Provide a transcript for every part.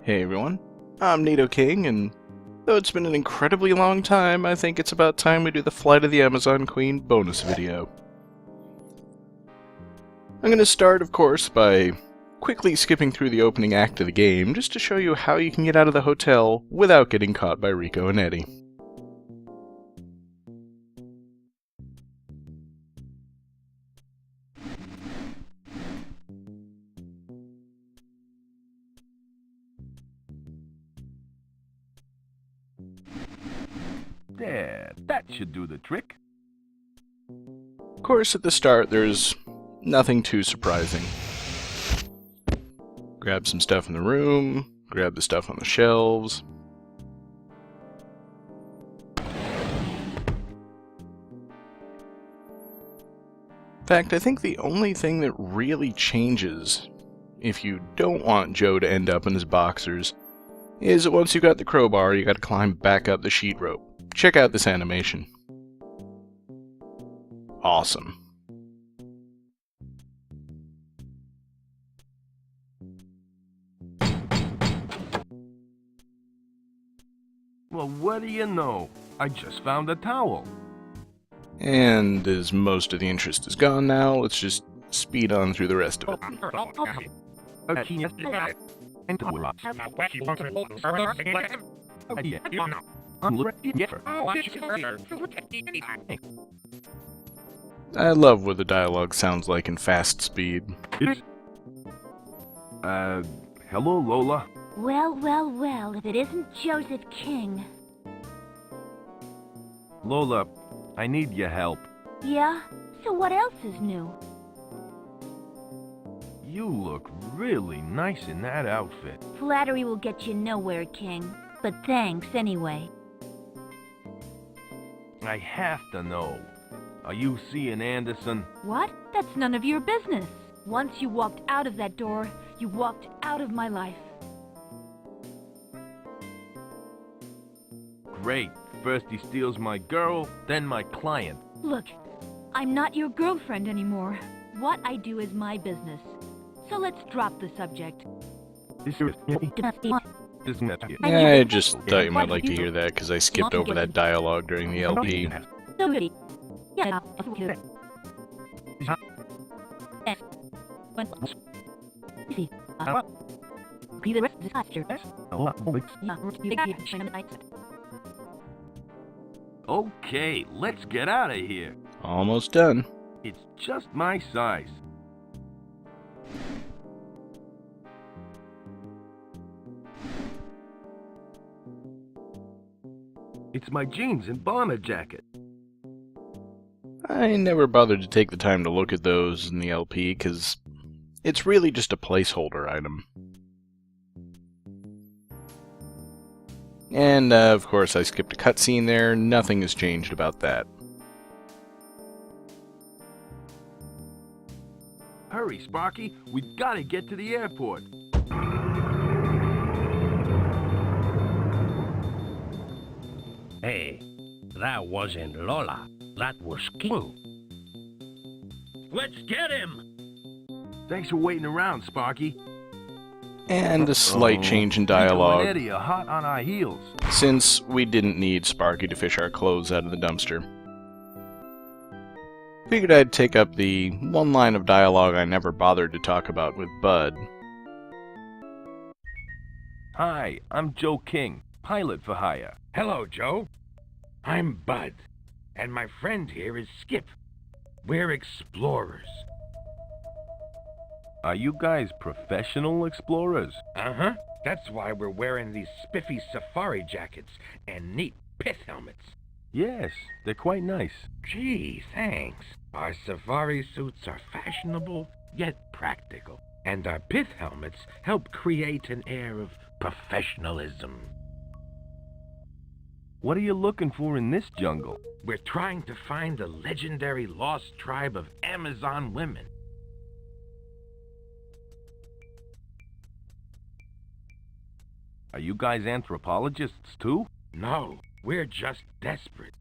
Hey everyone, I'm Nito King, and though it's been an incredibly long time, I think it's about time we do the Flight of the Amazon Queen bonus video. I'm going to start, of course, by quickly skipping through the opening act of the game, just to show you how you can get out of the hotel without getting caught by Rico and Eddie. There, that should do the trick. Of course, at the start, there's nothing too surprising. Grab some stuff in the room, grab the stuff on the shelves. In fact, I think the only thing that really changes if you don't want Joe to end up in his boxers is that once you got the crowbar, you gotta climb back up the sheet rope. Check out this animation. Awesome. Well, what do you know? I just found a towel. And as most of the interest is gone now, let's just speed on through the rest of it. I love what the dialogue sounds like in fast speed. Hello, Lola. Well, if it isn't Joseph King. Lola, I need your help. Yeah? So what else is new? You look really nice in that outfit. Flattery will get you nowhere, King. But thanks anyway. I have to know. Are you seeing Anderson? What? That's none of your business. Once you walked out of that door, you walked out of my life. Great. First he steals my girl, then my client. Look, I'm not your girlfriend anymore. What I do is my business. So let's drop the subject. I just thought you might like to hear that because I skipped over that dialogue during the LP. Okay, let's get out of here. Almost done. It's just my size. It's my jeans and bomber jacket. I never bothered to take the time to look at those in the LP because it's really just a placeholder item. And, of course, I skipped a cutscene there. Nothing has changed about that. Hurry, Sparky. We gotta get to the airport. Hey, that wasn't Lola. That was King. Let's get him! Thanks for waiting around, Sparky. And a slight change in dialogue, Rico and Eddie are hot on our heels. since we didn't need Sparky to fish our clothes out of the dumpster. Figured I'd take up the one line of dialogue I never bothered to talk about with Bud. Hi, I'm Joe King, pilot for hire. Hello, Joe. I'm Bud, and my friend here is Skip. We're explorers. Are you guys professional explorers? Uh-huh. That's why we're wearing these spiffy safari jackets and neat pith helmets. Yes, they're quite nice. Gee, thanks. Our safari suits are fashionable, yet practical. And our pith helmets help create an air of professionalism. What are you looking for in this jungle? We're trying to find the legendary lost tribe of Amazon women. Are you guys anthropologists too? No, we're just desperate.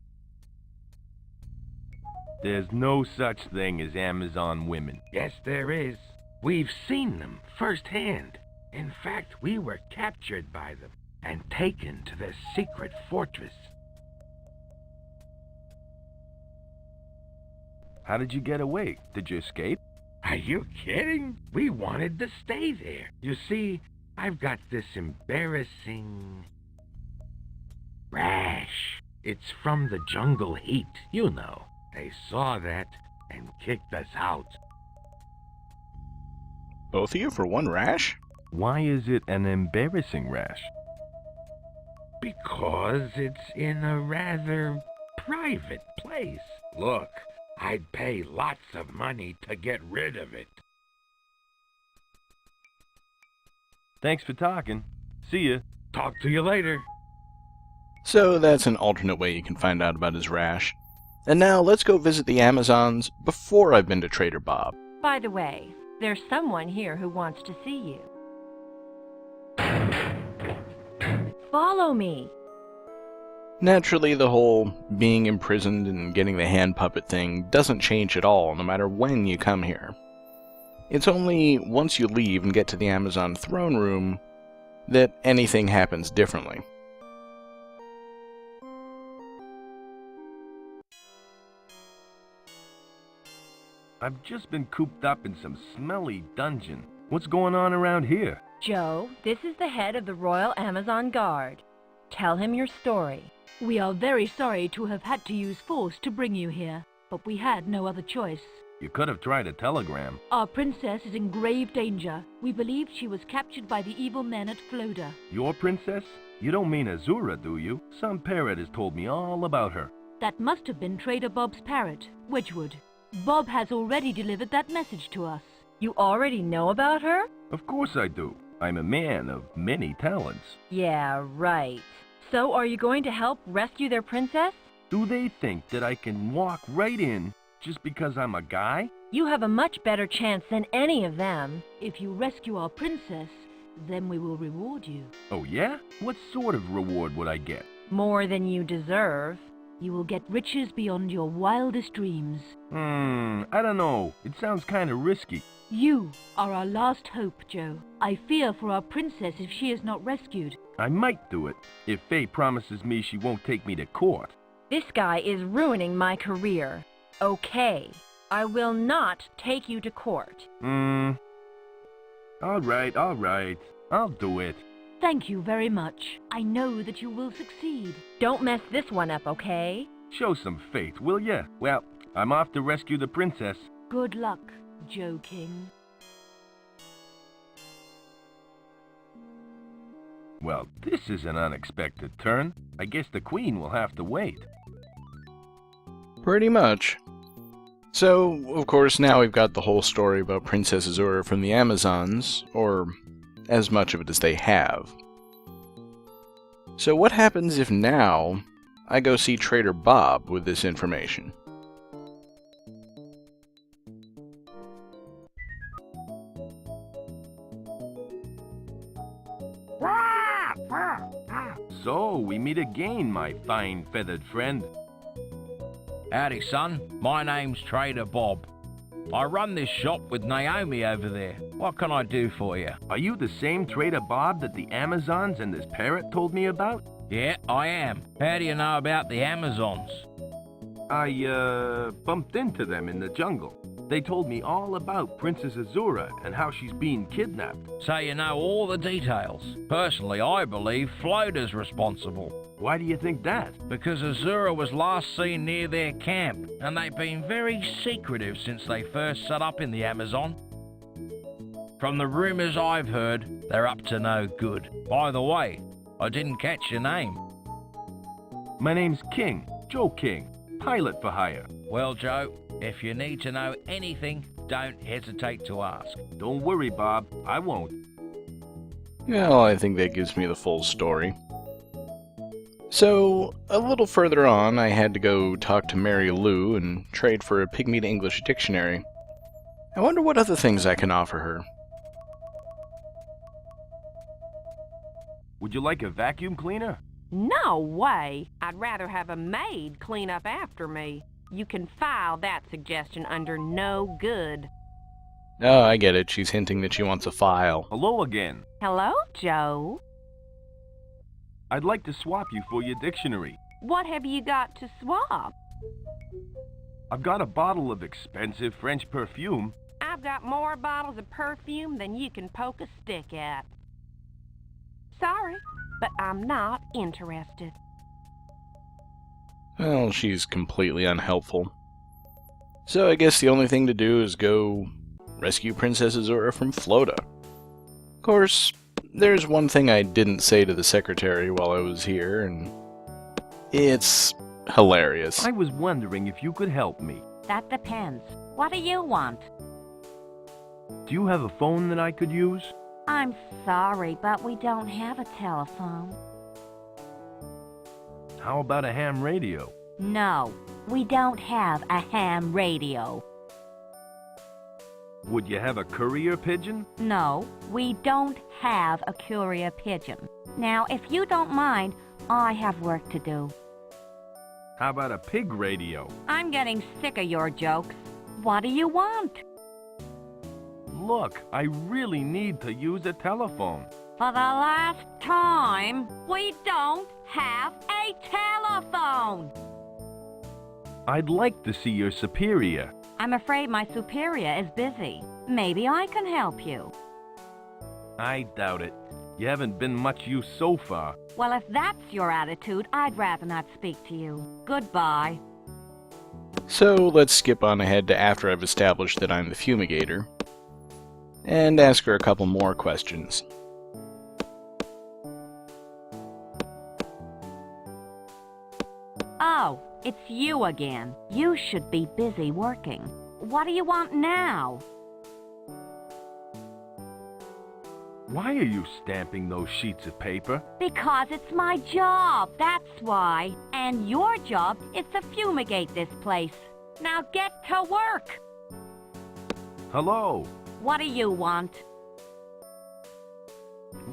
There's no such thing as Amazon women. Yes, there is. We've seen them firsthand. In fact, we were captured by them and taken to their secret fortress. How did you get away? Did you escape? Are you kidding? We wanted to stay there. You see, I've got this embarrassing rash. It's from the jungle heat, you know. They saw that and kicked us out. Both of you for one rash? Why is it an embarrassing rash? Because it's in a rather private place. Look, I'd pay lots of money to get rid of it. Thanks for talking. See ya. Talk to you later. So that's an alternate way you can find out about his rash. And now let's go visit the Amazons before I've been to Trader Bob. By the way, there's someone here who wants to see you. Follow me. Naturally, the whole being imprisoned and getting the hand puppet thing doesn't change at all, no matter when you come here. It's only once you leave and get to the Amazon throne room that anything happens differently. I've just been cooped up in some smelly dungeon. What's going on around here? Joe, this is the head of the Royal Amazon Guard. Tell him your story. We are very sorry to have had to use force to bring you here, but we had no other choice. You could have tried a telegram. Our princess is in grave danger. We believe she was captured by the evil men at Floda. Your princess? You don't mean Azura, do you? Some parrot has told me all about her. That must have been Trader Bob's parrot, Wedgwood. Bob has already delivered that message to us. You already know about her? Of course I do. I'm a man of many talents. Yeah, right. So are you going to help rescue their princess? Do they think that I can walk right in just because I'm a guy? You have a much better chance than any of them. If you rescue our princess, then we will reward you. Oh yeah? What sort of reward would I get? More than you deserve. You will get riches beyond your wildest dreams. I don't know. It sounds kind of risky. You are our last hope, Joe. I fear for our princess if she is not rescued. I might do it, if Faye promises me she won't take me to court. This guy is ruining my career. Okay, I will not take you to court. All right. I'll do it. Thank you very much. I know that you will succeed. Don't mess this one up, okay? Show some faith, will ya? Well, I'm off to rescue the princess. Good luck, Joe King. Well, this is an unexpected turn. I guess the queen will have to wait. Pretty much. So, of course, now we've got the whole story about Princess Azura from the Amazons, or as much of it as they have. So what happens if now I go see Trader Bob with this information? So, we meet again, my fine feathered friend. Howdy, son. My name's Trader Bob. I run this shop with Naomi over there. What can I do for you? Are you the same Trader Bob that the Amazons and this parrot told me about? Yeah, I am. How do you know about the Amazons? I, bumped into them in the jungle. They told me all about Princess Azura and how she's being kidnapped. So you know all the details. Personally, I believe Floda's responsible. Why do you think that? Because Azura was last seen near their camp, and they've been very secretive since they first set up in the Amazon. From the rumors I've heard, they're up to no good. By the way, I didn't catch your name. My name's King, Joe King, pilot for hire. Well, Joe, if you need to know anything, don't hesitate to ask. Don't worry, Bob, I won't. Well, I think that gives me the full story. So, a little further on, I had to go talk to Mary Lou and trade for a Pygmy to English dictionary. I wonder what other things I can offer her. Would you like a vacuum cleaner? No way! I'd rather have a maid clean up after me. You can file that suggestion under no good. Oh, I get it. She's hinting that she wants a file. Hello again. Hello, Joe. I'd like to swap you for your dictionary. What have you got to swap? I've got a bottle of expensive French perfume. I've got more bottles of perfume than you can poke a stick at. Sorry, but I'm not interested. Well, she's completely unhelpful. So I guess the only thing to do is go rescue Princess Azura from Flota. Of course, there's one thing I didn't say to the secretary while I was here, and it's hilarious. I was wondering if you could help me. That depends. What do you want? Do you have a phone that I could use? I'm sorry, but we don't have a telephone. How about a ham radio? No, we don't have a ham radio. Would you have a courier pigeon? No, we don't have a courier pigeon. Now, if you don't mind, I have work to do. How about a pig radio? I'm getting sick of your jokes. What do you want? Look, I really need to use a telephone. For the last time, we don't have a telephone. I'd like to see your superior. I'm afraid my superior is busy. Maybe I can help you. I doubt it. You haven't been much use so far. Well, if that's your attitude, I'd rather not speak to you. Goodbye. So let's skip on ahead to after I've established that I'm the fumigator, and ask her a couple more questions. Oh, it's you again. You should be busy working. What do you want now? Why are you stamping those sheets of paper? Because it's my job, that's why. And your job is to fumigate this place. Now get to work. Hello. What do you want?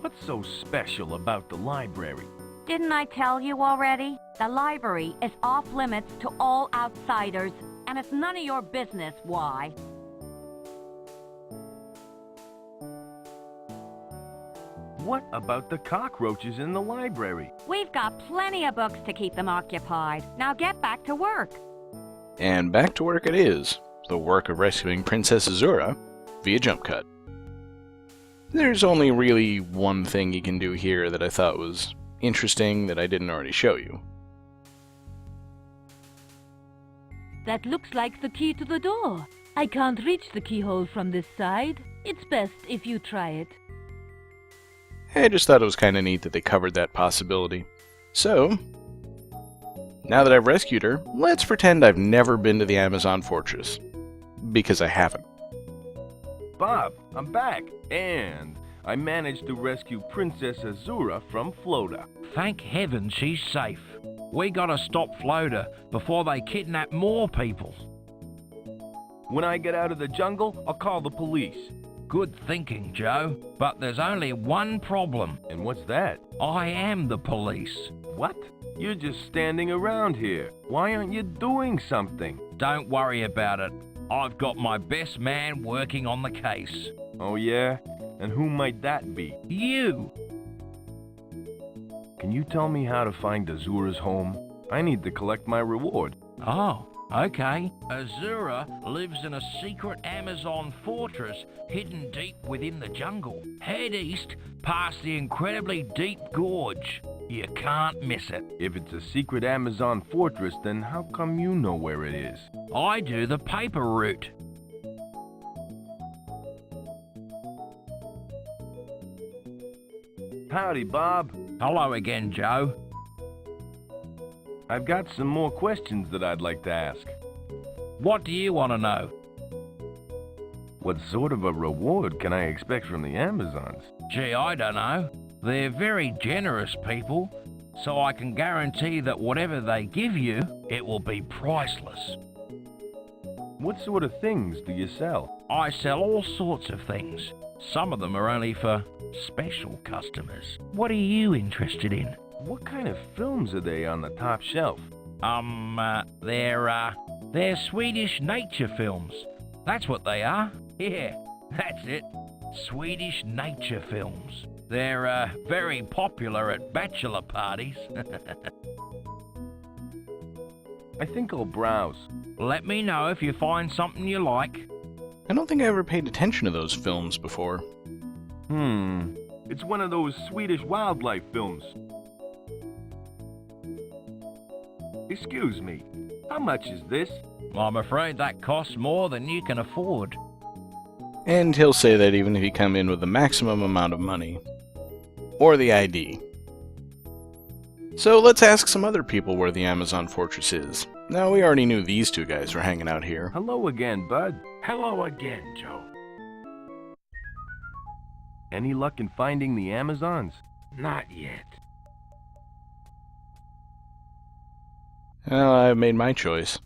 What's so special about the library? Didn't I tell you already? The library is off limits to all outsiders, and it's none of your business why. What about the cockroaches in the library? We've got plenty of books to keep them occupied. Now get back to work. And back to work it is. The work of rescuing Princess Azura via jump cut. There's only really one thing you can do here that I thought was interesting that I didn't already show you. That looks like the key to the door. I can't reach the keyhole from this side. It's best if you try it. I just thought it was kind of neat that they covered that possibility. So, now that I've rescued her, let's pretend I've never been to the Amazon Fortress. Because I haven't. Bob, I'm back. And I managed to rescue Princess Azura from Flota. Thank heaven she's safe. We gotta stop Flota before they kidnap more people. When I get out of the jungle, I'll call the police. Good thinking, Joe. But there's only one problem. And what's that? I am the police. What? You're just standing around here. Why aren't you doing something? Don't worry about it. I've got my best man working on the case. Oh yeah? And who might that be? You! Can you tell me how to find Azura's home? I need to collect my reward. Oh, okay. Azura lives in a secret Amazon fortress hidden deep within the jungle. Head east past the incredibly deep gorge. You can't miss it. If it's a secret Amazon fortress, then how come you know where it is? I do the paper route. Howdy, Bob. Hello again, Joe. I've got some more questions that I'd like to ask. What do you want to know? What sort of a reward can I expect from the Amazons? Gee, I don't know. They're very generous people, so I can guarantee that whatever they give you, it will be priceless. What sort of things do you sell? I sell all sorts of things. Some of them are only for special customers. What are you interested in? What kind of films are they on the top shelf? They're Swedish nature films. That's what they are. Yeah, That's it. Swedish nature films. They're very popular at bachelor parties. I think I'll browse. Let me know if you find something you like. I don't think I ever paid attention to those films before. It's one of those Swedish wildlife films. Excuse me, how much is this? I'm afraid that costs more than you can afford. And he'll say that even if you come in with the maximum amount of money. Or the ID. So let's ask some other people where the Amazon Fortress is. Now, we already knew these two guys were hanging out here. Hello again, bud. Hello again, Joe. Any luck in finding the Amazons? Not yet. Well, I've made my choice.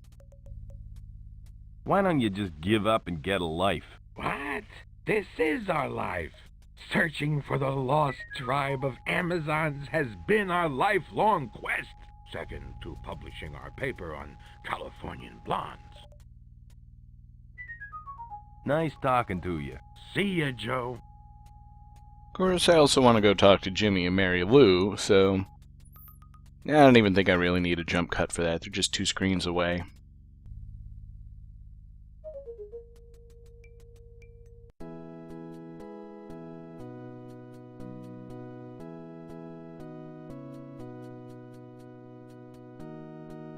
Why don't you just give up and get a life? What? This is our life. Searching for the lost tribe of Amazons has been our lifelong quest, second to publishing our paper on Californian blondes. Nice talking to you. See ya, Joe. Of course, I also want to go talk to Jimmy and Mary Lou, so I don't even think I really need a jump cut for that. They're just 2 screens away.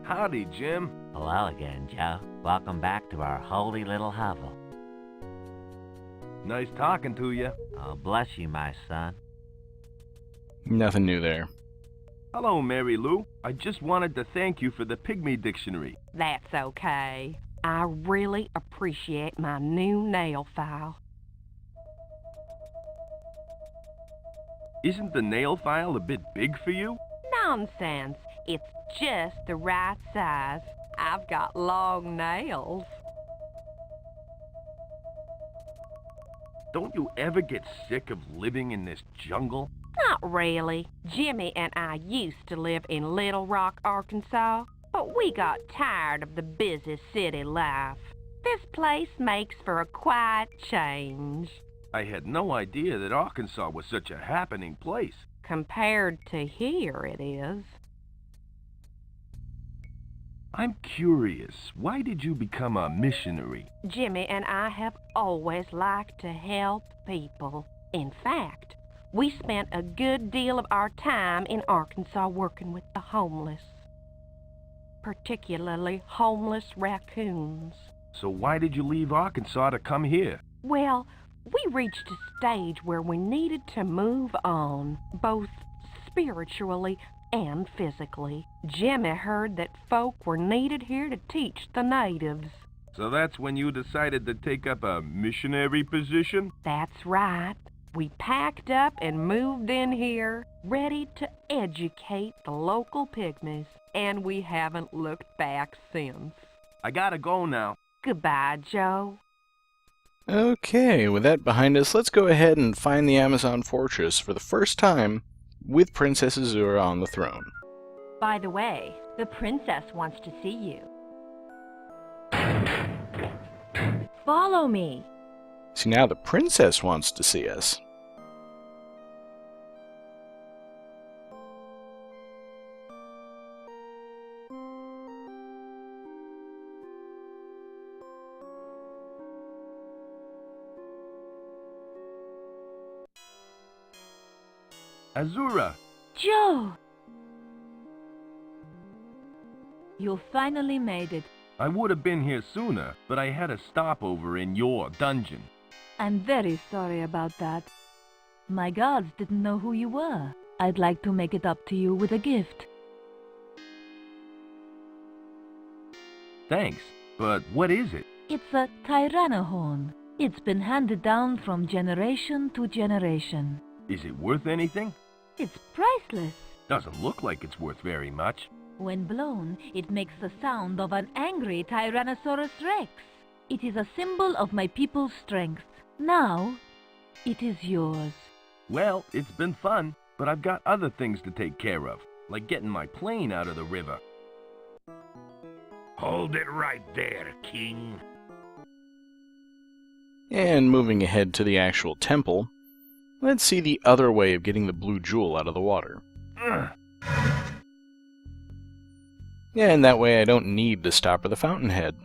Howdy, Jim. Hello again, Joe. Welcome back to our holy little hovel. Nice talking to you. Oh, bless you, my son. Nothing new there. Hello, Mary Lou. I just wanted to thank you for the Pygmy Dictionary. That's okay. I really appreciate my new nail file. Isn't the nail file a bit big for you? Nonsense. It's just the right size. I've got long nails. Don't you ever get sick of living in this jungle? Not really. Jimmy and I used to live in Little Rock, Arkansas, but we got tired of the busy city life. This place makes for a quiet change. I had no idea that Arkansas was such a happening place. Compared to here, it is. I'm curious, why did you become a missionary? Jimmy and I have always liked to help people. In fact, we spent a good deal of our time in Arkansas working with the homeless, particularly homeless raccoons. So why did you leave Arkansas to come here? Well, we reached a stage where we needed to move on, both spiritually and physically. Jimmy heard that folk were needed here to teach the natives. So that's when you decided to take up a missionary position? That's right. We packed up and moved in here, ready to educate the local pygmies, and we haven't looked back since. I gotta go now. Goodbye, Joe. Okay, with that behind us, let's go ahead and find the Amazon Fortress for the first time with Princess Azura on the throne. By the way, the princess wants to see you. Follow me. See, now the princess wants to see us. Azura! Joe! You finally made it. I would have been here sooner, but I had a stopover in your dungeon. I'm very sorry about that. My gods didn't know who you were. I'd like to make it up to you with a gift. Thanks, but what is it? It's a Tyrannohorn. It's been handed down from generation to generation. Is it worth anything? It's priceless. Doesn't look like it's worth very much. When blown, it makes the sound of an angry Tyrannosaurus Rex. It is a symbol of my people's strength. Now, it is yours. Well, it's been fun, but I've got other things to take care of, like getting my plane out of the river. Hold it right there, King. And moving ahead to the actual temple, let's see the other way of getting the blue jewel out of the water. Yeah, and that way I don't need to stop at the fountainhead.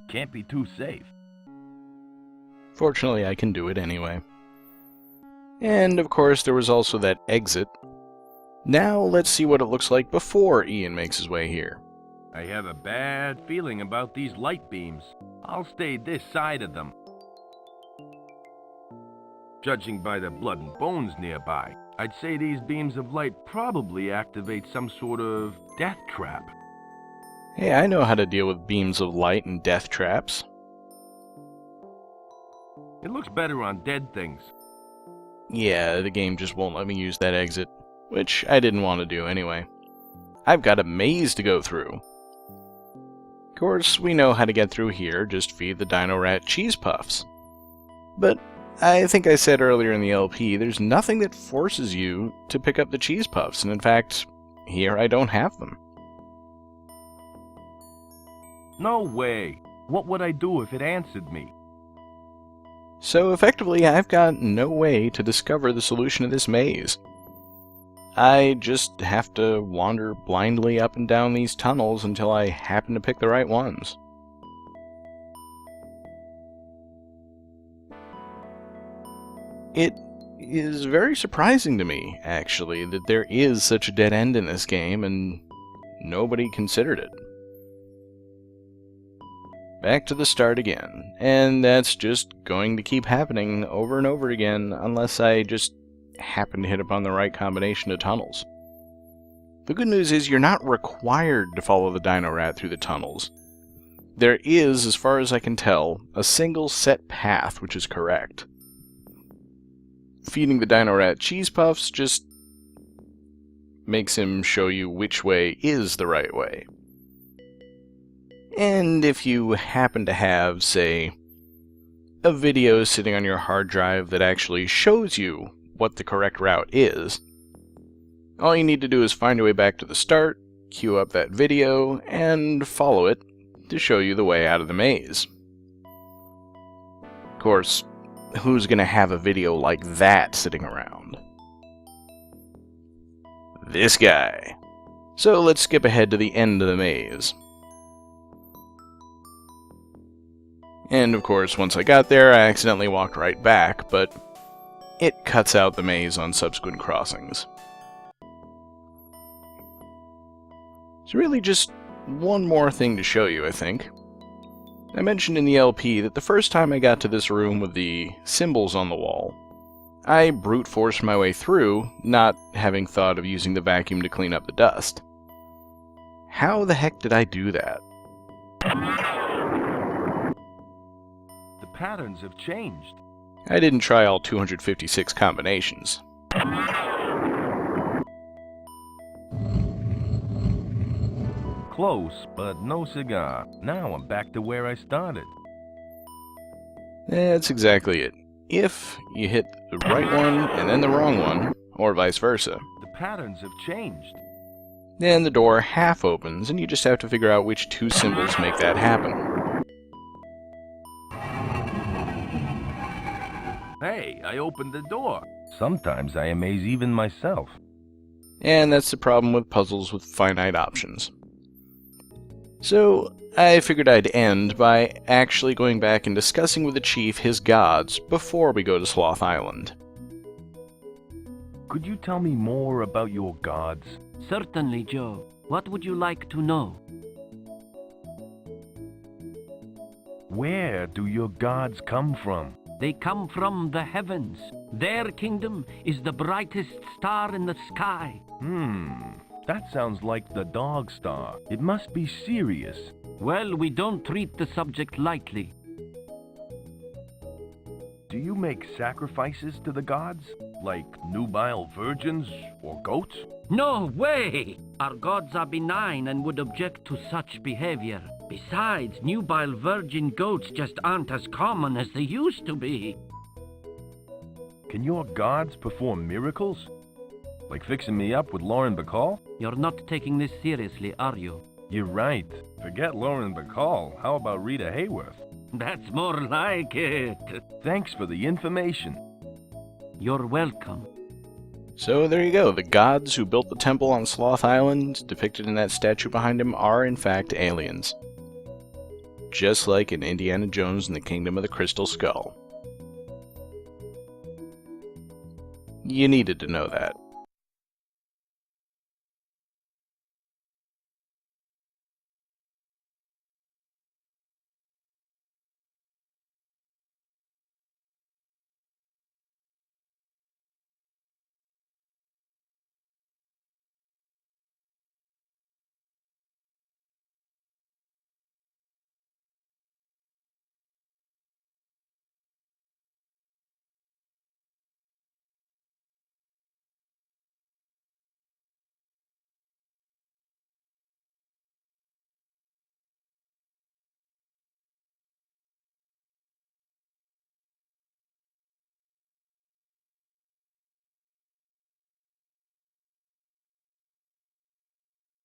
Can't be too safe. Fortunately, I can do it anyway. And, of course, there was also that exit. Now, let's see what it looks like before Ian makes his way here. I have a bad feeling about these light beams. I'll stay this side of them. Judging by the blood and bones nearby, I'd say these beams of light probably activate some sort of death trap. Hey, I know how to deal with beams of light and death traps. It looks better on dead things. Yeah, the game just won't let me use that exit, which I didn't want to do anyway. I've got a maze to go through. Of course, we know how to get through here, just feed the Dino Rat cheese puffs. But I think I said earlier in the LP, there's nothing that forces you to pick up the cheese puffs, and in fact, here I don't have them. No way. What would I do if it answered me? So effectively, I've got no way to discover the solution to this maze. I just have to wander blindly up and down these tunnels until I happen to pick the right ones. It is very surprising to me, actually, that there is such a dead end in this game and nobody considered it. Back to the start again, and that's just going to keep happening over and over again unless I just happen to hit upon the right combination of tunnels. The good news is you're not required to follow the Dino Rat through the tunnels. There is, as far as I can tell, a single set path which is correct. Feeding the Dino Rat cheese puffs just makes him show you which way is the right way. And if you happen to have, say, a video sitting on your hard drive that actually shows you what the correct route is, all you need to do is find your way back to the start, queue up that video, and follow it to show you the way out of the maze. Of course, who's going to have a video like that sitting around? This guy. So let's skip ahead to the end of the maze. And of course, once I got there, I accidentally walked right back, but it cuts out the maze on subsequent crossings. It's really just one more thing to show you, I think. I mentioned in the LP that the first time I got to this room with the symbols on the wall, I brute forced my way through, not having thought of using the vacuum to clean up the dust. How the heck did I do that? The patterns have changed. I didn't try all 256 combinations. Close, but no cigar. Now I'm back to where I started. That's exactly it. If you hit the right one and then the wrong one, or vice versa, The patterns have changed. then the door half opens and you just have to figure out which two symbols make that happen. Hey, I opened the door. Sometimes I amaze even myself. And that's the problem with puzzles with finite options. So, I figured I'd end by actually going back and discussing with the chief his gods before we go to Sloth Island. Could you tell me more about your gods? Certainly, Joe. What would you like to know? Where do your gods come from? They come from the heavens. Their kingdom is the brightest star in the sky. That sounds like the dog star. It must be serious. Well, we don't treat the subject lightly. Do you make sacrifices to the gods? Like nubile virgins or goats? No way! Our gods are benign and would object to such behavior. Besides, nubile virgin goats just aren't as common as they used to be. Can your gods perform miracles? Like fixing me up with Lauren Bacall? You're not taking this seriously, are you? You're right. Forget Lauren Bacall. How about Rita Hayworth? That's more like it. Thanks for the information. You're welcome. So there you go. The gods who built the temple on Sloth Island, depicted in that statue behind him, are in fact aliens. Just like in Indiana Jones and the Kingdom of the Crystal Skull. You needed to know that.